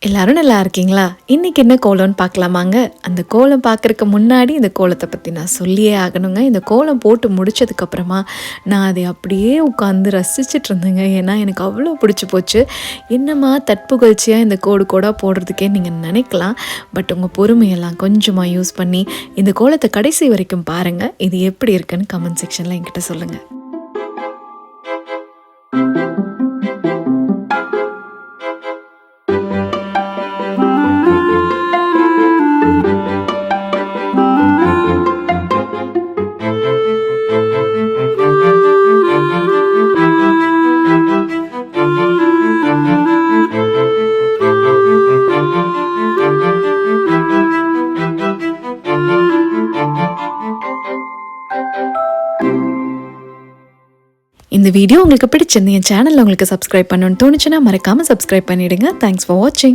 எல்லாரும் நல்லா இருக்கீங்களா? இன்றைக்கி என்ன கோலம்னு பார்க்கலாமாங்க? அந்த கோலம் பார்க்குறக்கு முன்னாடி இந்த கோலத்தை பற்றி நான் சொல்லியே ஆகணுங்க. இந்த கோலம் போட்டு முடித்ததுக்கப்புறமா நான் அதை அப்படியே உட்காந்து ரசிச்சுட்டு இருந்தேங்க. ஏன்னா எனக்கு அவ்வளோ பிடிச்சி போச்சு. என்னம்மா தட்புகழ்ச்சியாக இந்த கோடு கோடாக போடுறதுக்கே நீங்கள் நினைக்கலாம். பட் உங்கள் பொறுமையெல்லாம் கொஞ்சமாக யூஸ் பண்ணி இந்த கோலத்தை கடைசி வரைக்கும் பாருங்கள். இது எப்படி இருக்குன்னு கமெண்ட் செக்ஷனில் என்கிட்ட சொல்லுங்கள். இந்த வீடியோ உங்களுக்கு பிடிச்சிருந்து என் சேனலில் உங்களுக்கு சப்ஸ்கிரைப் பண்ணணும்னு தோணுச்சுன்னா மறக்காமல் சப்ஸ்கிரைப் பண்ணிவிடுங்க. தேங்க்ஸ் ஃபார் வாட்சிங்.